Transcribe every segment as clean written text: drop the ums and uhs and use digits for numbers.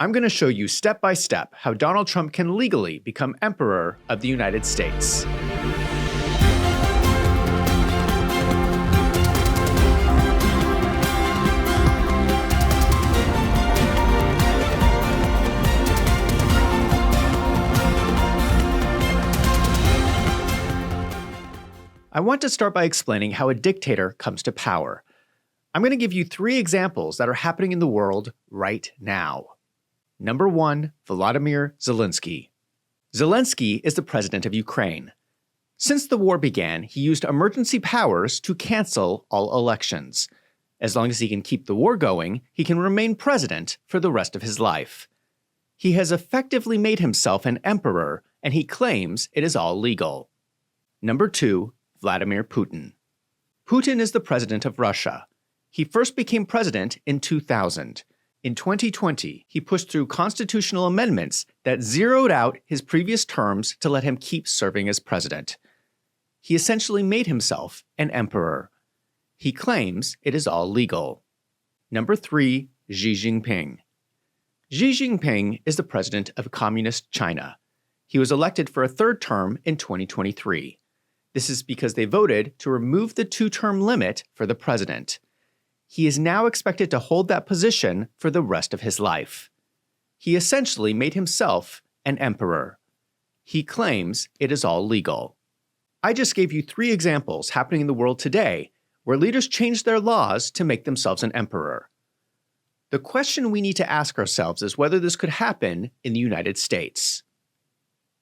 I'm going to show you step by step how Donald Trump can legally become Emperor of the United States. I want to start by explaining how a dictator comes to power. I'm going to give you 3 examples that are happening in the world right now. Number 1, Volodymyr Zelensky. Zelensky is the president of Ukraine. Since the war began, he used emergency powers to cancel all elections. As long as he can keep the war going, he can remain president for the rest of his life. He has effectively made himself an emperor, and he claims it is all legal. Number 2, Vladimir Putin. Putin is the president of Russia. He first became president in 2000. In 2020, he pushed through constitutional amendments that zeroed out his previous terms to let him keep serving as president. He essentially made himself an emperor. He claims it is all legal. Number 3, Xi Jinping. Xi Jinping is the president of Communist China. He was elected for a 3rd term in 2023. This is because they voted to remove the 2-term limit for the president. He is now expected to hold that position for the rest of his life. He essentially made himself an emperor. He claims it is all legal. I just gave you 3 examples happening in the world today where leaders changed their laws to make themselves an emperor. The question we need to ask ourselves is whether this could happen in the United States.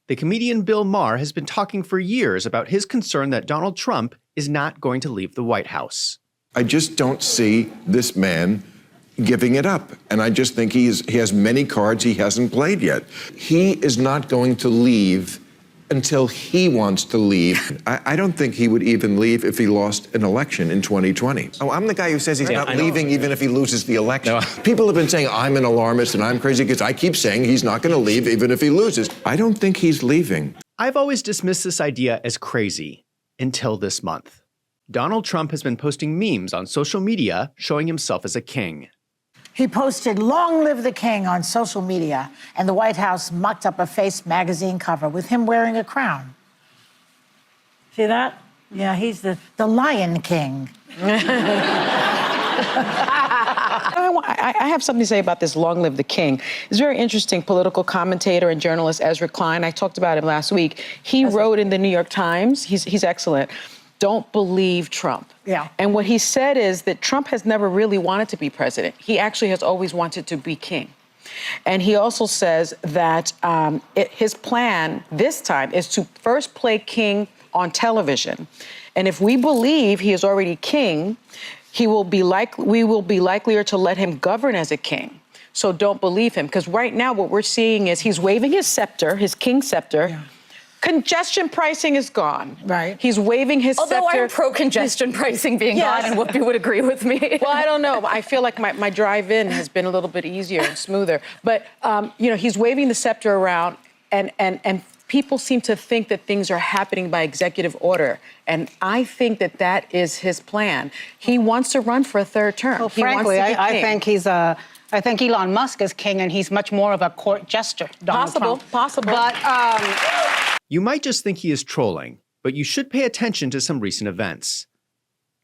The comedian Bill Maher has been talking for years about his concern that Donald Trump is not going to leave the White House. I just don't see this man giving it up. And I just think he has many cards he hasn't played yet. He is not going to leave until he wants to leave. I don't think he would even leave if he lost an election in 2020. Oh, I'm the guy who says he's not leaving even if he loses the election. No. People have been saying I'm an alarmist and I'm crazy because I keep saying he's not going to leave even if he loses. I don't think he's leaving. I've always dismissed this idea as crazy until this month. Donald Trump has been posting memes on social media showing himself as a king. He posted "Long live the king" on social media, and the White House mucked up a Face magazine cover with him wearing a crown. See that? Yeah, he's the Lion King. I have something to say about this "Long live the king." It's very interesting. Political commentator and journalist Ezra Klein, I talked about him last week. He wrote in the New York Times, he's excellent, "Don't believe Trump." Yeah. And what he said is that Trump has never really wanted to be president. He actually has always wanted to be king. And he also says that his plan this time is to first play king on television. And if we believe he is already king, we will be likelier to let him govern as a king. So don't believe him. Because right now what we're seeing is he's waving his scepter, his king scepter. Yeah. Congestion pricing is gone. Right. He's waving his scepter. Although I'm pro-congestion pricing being gone, and Whoopi would agree with me. Well, I don't know. I feel like my drive-in has been a little bit easier and smoother. But, he's waving the scepter around, and people seem to think that things are happening by executive order. And I think that is his plan. He wants to run for a 3rd term. Well, frankly, I think Elon Musk is king, and he's much more of a court jester. Possible. But You might just think he is trolling, but you should pay attention to some recent events.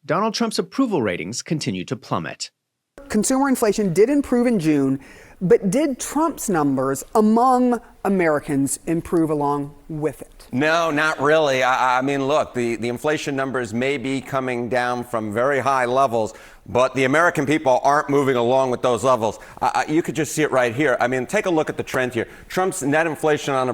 Donald Trump's approval ratings continue to plummet. Consumer inflation did improve in June, but did Trump's numbers among Americans improve along with it? No, not really. I mean, look, the inflation numbers may be coming down from very high levels, but the American people aren't moving along with those levels. You could just see it right here. I mean, take a look at the trend here. Trump's net inflation on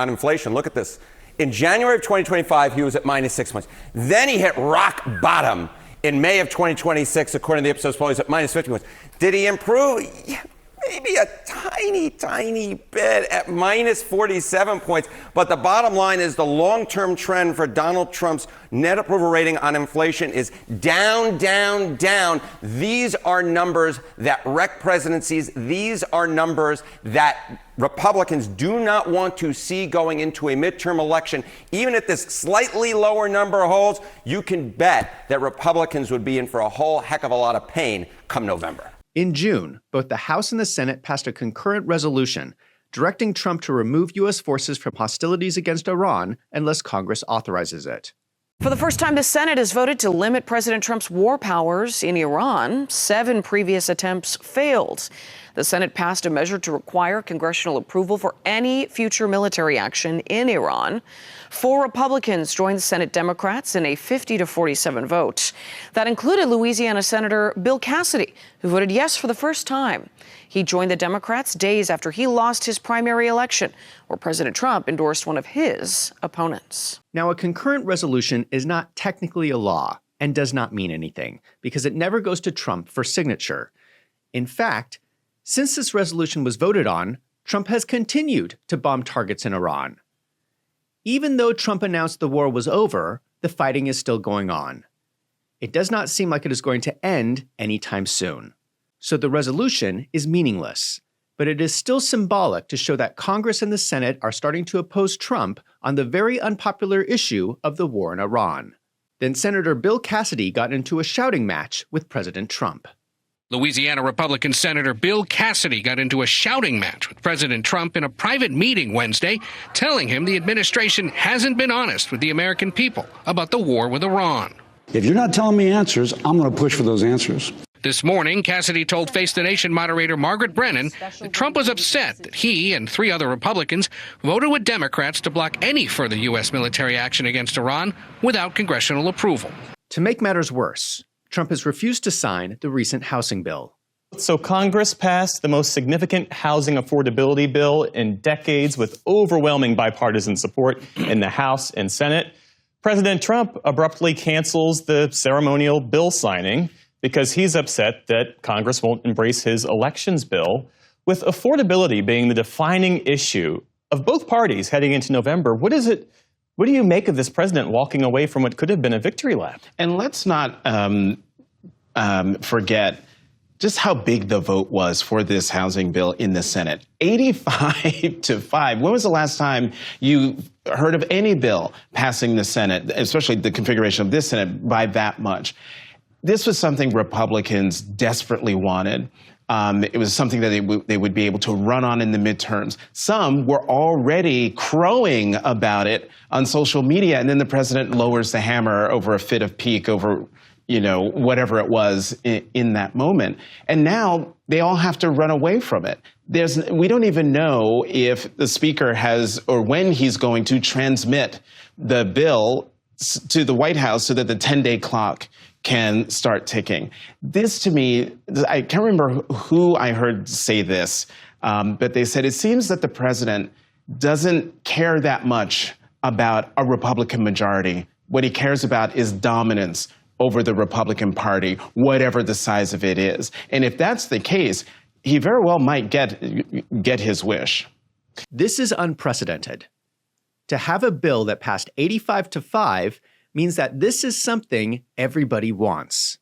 inflation, look at this. In January of 2025, he was at -6 points. Then he hit rock bottom in May of 2026, according to the Ipsos poll. He's at -50 points. Did he improve? Yeah, maybe a tiny bit at -47 points. But the bottom line is the long-term trend for Donald Trump's net approval rating on inflation is down, down, down. These are numbers that wreck presidencies. These are numbers that Republicans do not want to see going into a midterm election. Even if this slightly lower number holds, you can bet that Republicans would be in for a whole heck of a lot of pain come November. In June, both the House and the Senate passed a concurrent resolution directing Trump to remove U.S. forces from hostilities against Iran unless Congress authorizes it. For the first time, the Senate has voted to limit President Trump's war powers in Iran. 7 previous attempts failed. The Senate passed a measure to require congressional approval for any future military action in Iran. 4 Republicans joined the Senate Democrats in a 50-47 vote. That included Louisiana Senator Bill Cassidy, who voted yes for the first time. He joined the Democrats days after he lost his primary election, where President Trump endorsed one of his opponents. Now, a concurrent resolution is not technically a law and does not mean anything because it never goes to Trump for signature. In fact, since this resolution was voted on, Trump has continued to bomb targets in Iran. Even though Trump announced the war was over, the fighting is still going on. It does not seem like it is going to end anytime soon. So the resolution is meaningless, but it is still symbolic to show that Congress and the Senate are starting to oppose Trump on the very unpopular issue of the war in Iran. Then Senator Bill Cassidy got into a shouting match with President Trump. Louisiana Republican Senator Bill Cassidy got into a shouting match with President Trump in a private meeting Wednesday, telling him the administration hasn't been honest with the American people about the war with Iran. If you're not telling me answers, I'm going to push for those answers. This morning, Cassidy told Face the Nation moderator Margaret Brennan that Trump was upset that he and 3 other Republicans voted with Democrats to block any further U.S. military action against Iran without congressional approval. To make matters worse, Trump has refused to sign the recent housing bill. So Congress passed the most significant housing affordability bill in decades with overwhelming bipartisan support in the House and Senate. President Trump abruptly cancels the ceremonial bill signing because he's upset that Congress won't embrace his elections bill. With affordability being the defining issue of both parties heading into November, what do you make of this president walking away from what could have been a victory lap? And let's not forget just how big the vote was for this housing bill in the Senate. 85-5. When was the last time you heard of any bill passing the Senate, especially the configuration of this Senate, by that much? This was something Republicans desperately wanted. It was something that they would be able to run on in the midterms. Some were already crowing about it on social media, and then the president lowers the hammer over a fit of pique over, whatever it was in that moment. And now they all have to run away from it. We don't even know if the speaker has or when he's going to transmit the bill to the White House so that the 10-day clock can start ticking. This, to me, I can't remember who I heard say this, but they said it seems that the president doesn't care that much about a Republican majority. What he cares about is dominance over the Republican Party, whatever the size of it is. And if that's the case, he very well might get his wish. This is unprecedented. To have a bill that passed 85-5 means that this is something everybody wants.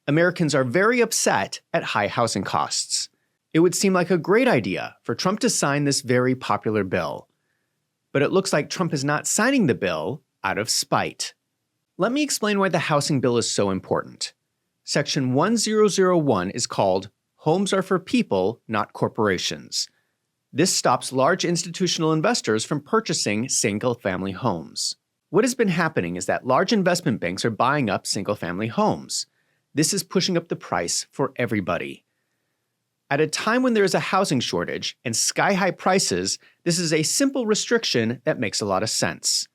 Americans are very upset at high housing costs. It would seem like a great idea for Trump to sign this very popular bill. But it looks like Trump is not signing the bill out of spite. Let me explain why the housing bill is so important. Section 1001 is called Homes Are for People, Not Corporations. This stops large institutional investors from purchasing single-family homes. What has been happening is that large investment banks are buying up single-family homes. This is pushing up the price for everybody. At a time when there is a housing shortage and sky-high prices, this is a simple restriction that makes a lot of sense.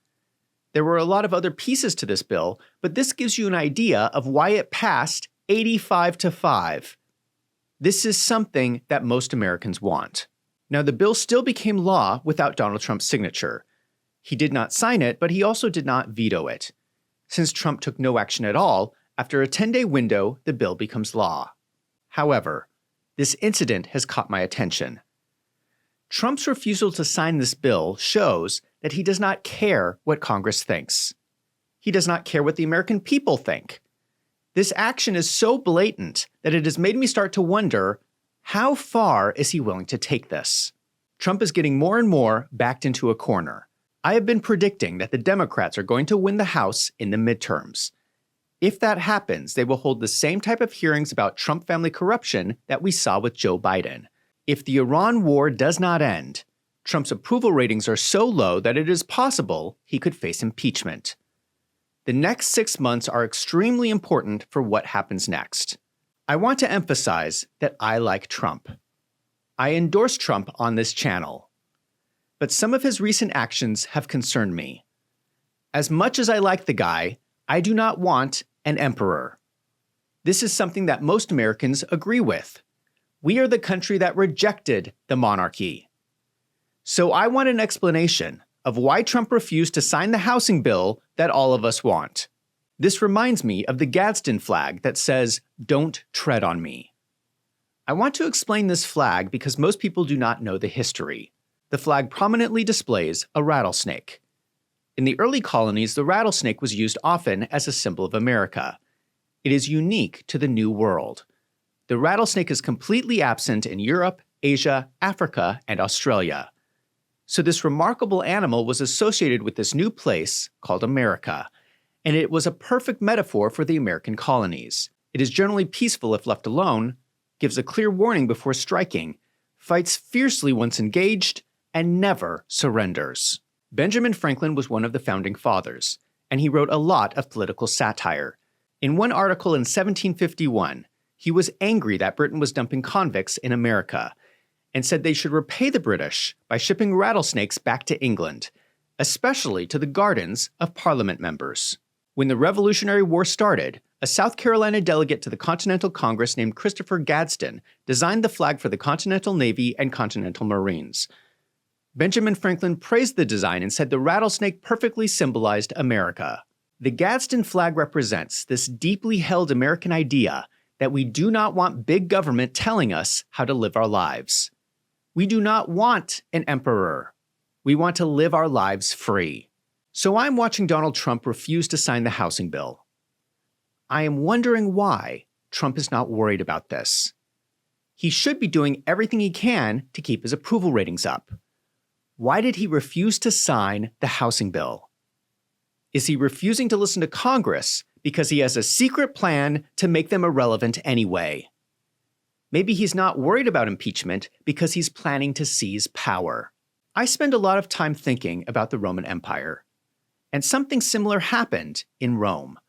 There were a lot of other pieces to this bill, but this gives you an idea of why it passed 85-5. This is something that most Americans want. Now, the bill still became law without Donald Trump's signature. He did not sign it, but he also did not veto it. Since Trump took no action at all, after a 10-day window, the bill becomes law. However, this incident has caught my attention. Trump's refusal to sign this bill shows that he does not care what Congress thinks. He does not care what the American people think. This action is so blatant that it has made me start to wonder, how far is he willing to take this? Trump is getting more and more backed into a corner. I have been predicting that the Democrats are going to win the House in the midterms. If that happens, they will hold the same type of hearings about Trump family corruption that we saw with Joe Biden. If the Iran war does not end, Trump's approval ratings are so low that it is possible he could face impeachment. The next 6 months are extremely important for what happens next. I want to emphasize that I like Trump. I endorse Trump on this channel. But some of his recent actions have concerned me. As much as I like the guy, I do not want an emperor. This is something that most Americans agree with. We are the country that rejected the monarchy. So I want an explanation of why Trump refused to sign the housing bill that all of us want. This reminds me of the Gadsden flag that says, "Don't tread on me." I want to explain this flag because most people do not know the history. The flag prominently displays a rattlesnake. In the early colonies, the rattlesnake was used often as a symbol of America. It is unique to the New World. The rattlesnake is completely absent in Europe, Asia, Africa, and Australia. So this remarkable animal was associated with this new place called America, and it was a perfect metaphor for the American colonies. It is generally peaceful if left alone, gives a clear warning before striking, fights fiercely once engaged, and never surrenders. Benjamin Franklin was one of the founding fathers, and he wrote a lot of political satire. In one article in 1751, he was angry that Britain was dumping convicts in America, and said they should repay the British by shipping rattlesnakes back to England, especially to the gardens of Parliament members. When the Revolutionary War started, a South Carolina delegate to the Continental Congress named Christopher Gadsden designed the flag for the Continental Navy and Continental Marines. Benjamin Franklin praised the design and said the rattlesnake perfectly symbolized America. The Gadsden flag represents this deeply held American idea that we do not want big government telling us how to live our lives. We do not want an emperor. We want to live our lives free. So I'm watching Donald Trump refuse to sign the housing bill. I am wondering why Trump is not worried about this. He should be doing everything he can to keep his approval ratings up. Why did he refuse to sign the housing bill? Is he refusing to listen to Congress because he has a secret plan to make them irrelevant anyway? Maybe he's not worried about impeachment because he's planning to seize power. I spend a lot of time thinking about the Roman Empire, and something similar happened in Rome.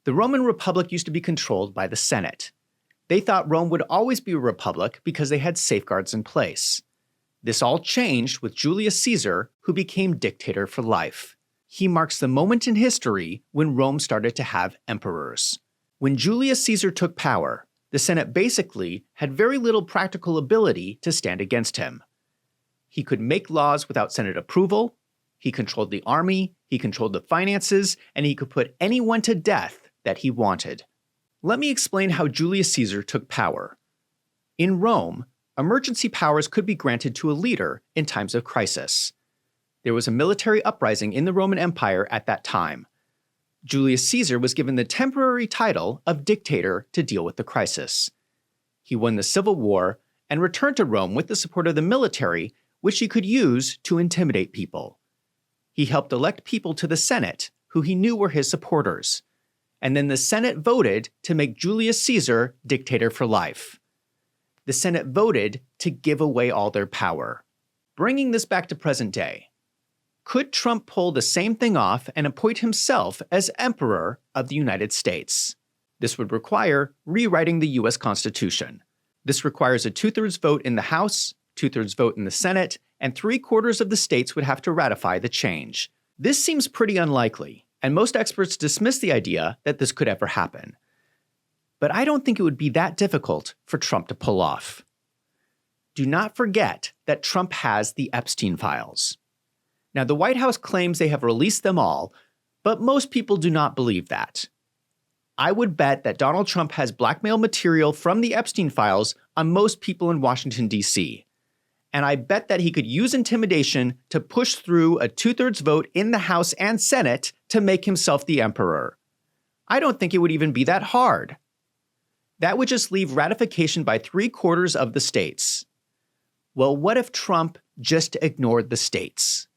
The Roman Republic used to be controlled by the Senate. They thought Rome would always be a republic because they had safeguards in place. This all changed with Julius Caesar, who became dictator for life. He marks the moment in history when Rome started to have emperors. When Julius Caesar took power, the Senate basically had very little practical ability to stand against him. He could make laws without Senate approval, he controlled the army, he controlled the finances, and he could put anyone to death that he wanted. Let me explain how Julius Caesar took power. In Rome, emergency powers could be granted to a leader in times of crisis. There was a military uprising in the Roman Empire at that time. Julius Caesar was given the temporary title of dictator to deal with the crisis. He won the Civil War and returned to Rome with the support of the military, which he could use to intimidate people. He helped elect people to the Senate who he knew were his supporters, and then the Senate voted to make Julius Caesar dictator for life. The Senate voted to give away all their power. Bringing this back to present day, could Trump pull the same thing off and appoint himself as Emperor of the United States? This would require rewriting the U.S. Constitution. This requires a 2/3 vote in the House, 2/3 vote in the Senate, and 3/4 of the states would have to ratify the change. This seems pretty unlikely, and most experts dismiss the idea that this could ever happen. But I don't think it would be that difficult for Trump to pull off. Do not forget that Trump has the Epstein files. Now, the White House claims they have released them all, but most people do not believe that. I would bet that Donald Trump has blackmail material from the Epstein files on most people in Washington, D.C. And I bet that he could use intimidation to push through a 2/3 vote in the House and Senate to make himself the emperor. I don't think it would even be that hard. That would just leave ratification by 3/4 of the states. Well, what if Trump just ignored the states?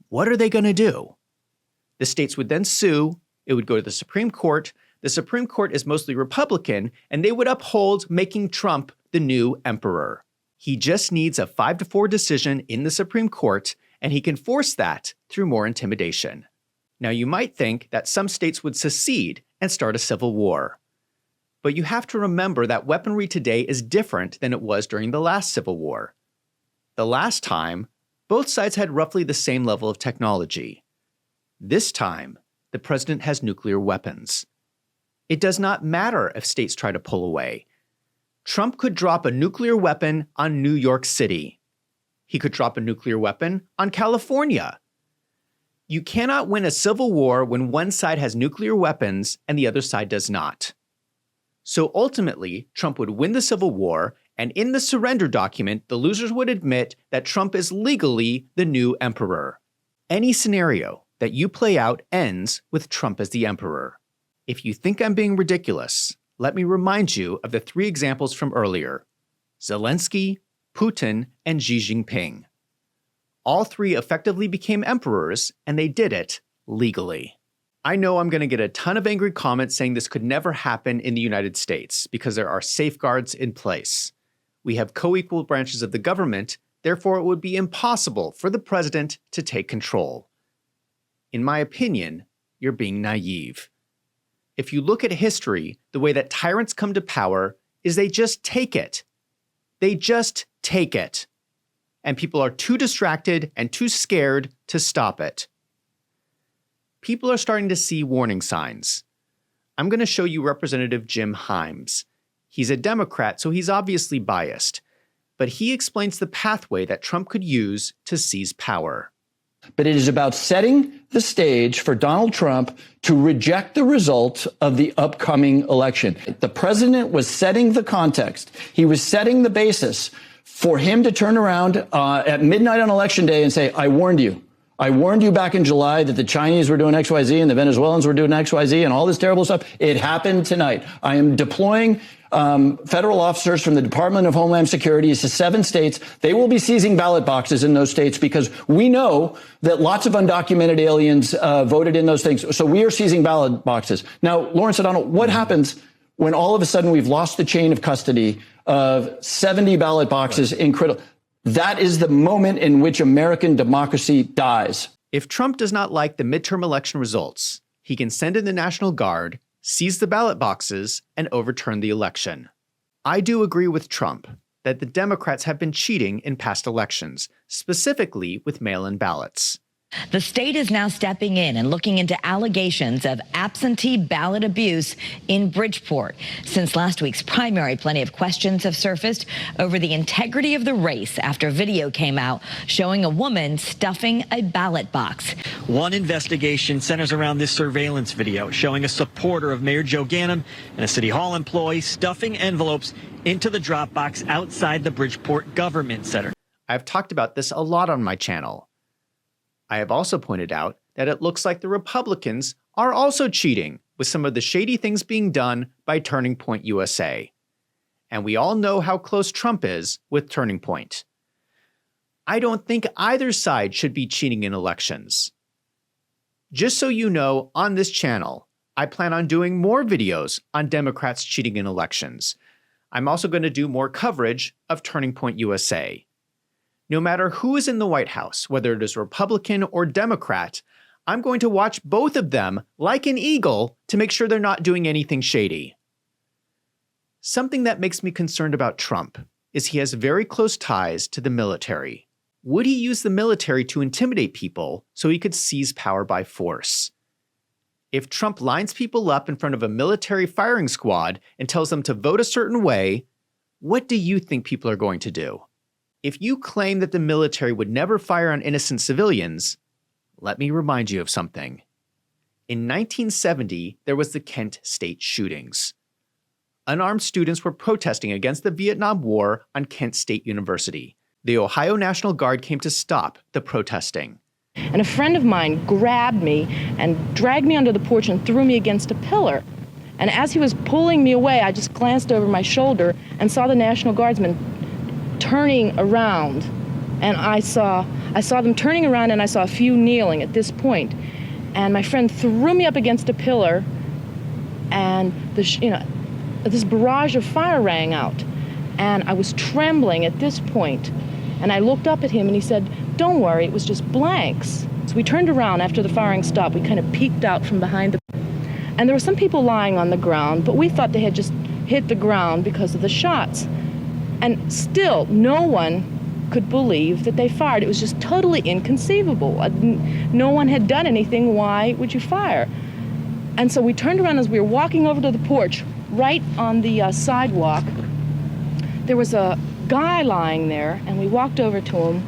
What are they going to do? The states would then sue, It would go to the Supreme Court. The Supreme Court is mostly Republican, and they would uphold making Trump the new emperor. He just needs a 5-4 decision in the Supreme Court, and he can force that through more intimidation. Now, you might think that some states would secede and start a civil war. But you have to remember that weaponry today is different than it was during the last Civil War. The last time, both sides had roughly the same level of technology. This time, the president has nuclear weapons. It does not matter if states try to pull away. Trump could drop a nuclear weapon on New York City. He could drop a nuclear weapon on California. You cannot win a civil war when one side has nuclear weapons and the other side does not. So ultimately, Trump would win the Civil War, and in the surrender document, the losers would admit that Trump is legally the new emperor. Any scenario that you play out ends with Trump as the emperor. If you think I'm being ridiculous, let me remind you of the 3 examples from earlier: Zelensky, Putin, and Xi Jinping. All 3 effectively became emperors, and they did it legally. I know I'm going to get a ton of angry comments saying this could never happen in the United States because there are safeguards in place. We have co-equal branches of the government, therefore it would be impossible for the president to take control. In my opinion, you're being naive. If you look at history, the way that tyrants come to power is they just take it. They just take it. And people are too distracted and too scared to stop it. People are starting to see warning signs. I'm going to show you Representative Jim Himes. He's a Democrat, so he's obviously biased. But he explains the pathway that Trump could use to seize power. But it is about setting the stage for Donald Trump to reject the result of the upcoming election. The president was setting the context. He was setting the basis for him to turn around at midnight on Election Day and say, I warned you. I warned you back in July that the Chinese were doing XYZ and the Venezuelans were doing XYZ and all this terrible stuff. It happened tonight. I am deploying federal officers from the Department of Homeland Security to 7 states. They will be seizing ballot boxes in those states because we know that lots of undocumented aliens voted in those things. So we are seizing ballot boxes. Now, Lawrence O'Donnell, what happens when all of a sudden we've lost the chain of custody of 70 ballot boxes in critical? That is the moment in which American democracy dies. If Trump does not like the midterm election results, he can send in the National Guard, seize the ballot boxes, and overturn the election. I do agree with Trump that the Democrats have been cheating in past elections, specifically with mail-in ballots. The state is now stepping in and looking into allegations of absentee ballot abuse in Bridgeport. Since last week's primary, plenty of questions have surfaced over the integrity of the race after video came out showing a woman stuffing a ballot box. One investigation centers around this surveillance video showing a supporter of Mayor Joe Ganim and a City Hall employee stuffing envelopes into the drop box outside the Bridgeport Government Center. I've talked about this a lot on my channel. I have also pointed out that it looks like the Republicans are also cheating with some of the shady things being done by Turning Point USA. And we all know how close Trump is with Turning Point. I don't think either side should be cheating in elections. Just so you know, on this channel, I plan on doing more videos on Democrats cheating in elections. I'm also going to do more coverage of Turning Point USA. No matter who is in the White House, whether it is Republican or Democrat, I'm going to watch both of them like an eagle to make sure they're not doing anything shady. Something that makes me concerned about Trump is he has very close ties to the military. Would he use the military to intimidate people so he could seize power by force? If Trump lines people up in front of a military firing squad and tells them to vote a certain way, what do you think people are going to do? If you claim that the military would never fire on innocent civilians, let me remind you of something. In 1970, there was the Kent State shootings. Unarmed students were protesting against the Vietnam War on Kent State University. The Ohio National Guard came to stop the protesting. And a friend of mine grabbed me and dragged me under the porch and threw me against a pillar. And as he was pulling me away, I just glanced over my shoulder and saw the National Guardsmen turning around, and I saw them turning around, and I saw a few kneeling at this point. And my friend threw me up against a pillar, and this barrage of fire rang out. And I was trembling at this point. And I looked up at him and he said, "Don't worry, it was just blanks." So we turned around after the firing stopped. We kind of peeked out from behind and there were some people lying on the ground, but we thought they had just hit the ground because of the shots. And still, no one could believe that they fired. It was just totally inconceivable. No one had done anything. Why would you fire? And so we turned around as we were walking over to the porch, right on the sidewalk. There was a guy lying there, and we walked over to him,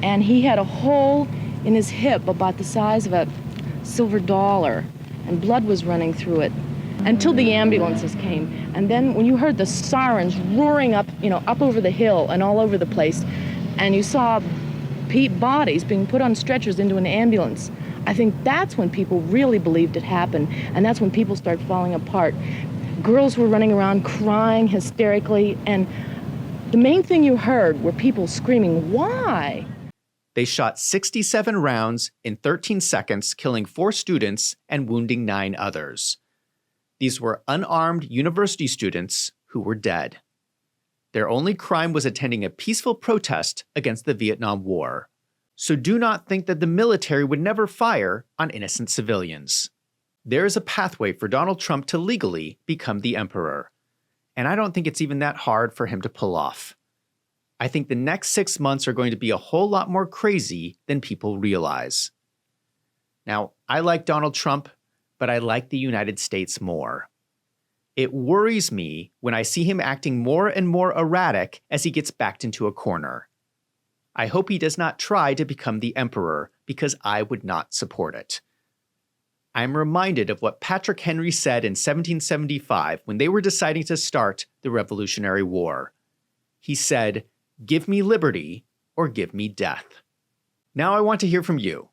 and he had a hole in his hip about the size of a silver dollar, and blood was running through it until the ambulances came. And then when you heard the sirens roaring up, up over the hill and all over the place, and you saw bodies being put on stretchers into an ambulance, I think that's when people really believed it happened, and that's when people started falling apart. Girls were running around crying hysterically, and the main thing you heard were people screaming, "Why?" They shot 67 rounds in 13 seconds, killing 4 students and wounding 9 others. These were unarmed university students who were dead. Their only crime was attending a peaceful protest against the Vietnam War. So do not think that the military would never fire on innocent civilians. There is a pathway for Donald Trump to legally become the emperor. And I don't think it's even that hard for him to pull off. I think the next 6 months are going to be a whole lot more crazy than people realize. Now, I like Donald Trump, but I like the United States more. It worries me when I see him acting more and more erratic as he gets backed into a corner. I hope he does not try to become the emperor, because I would not support it. I'm reminded of what Patrick Henry said in 1775 when they were deciding to start the Revolutionary War. He said, "Give me liberty or give me death." Now I want to hear from you.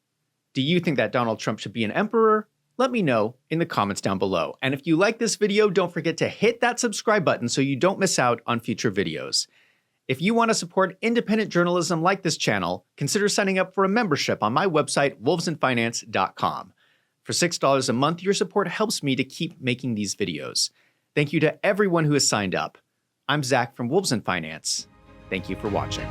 Do you think that Donald Trump should be an emperor? Let me know in the comments down below. And if you like this video, don't forget to hit that subscribe button so you don't miss out on future videos. If you want to support independent journalism like this channel, consider signing up for a membership on my website, wolvesandfinance.com. For $6 a month, your support helps me to keep making these videos. Thank you to everyone who has signed up. I'm Zach from Wolves and Finance. Thank you for watching.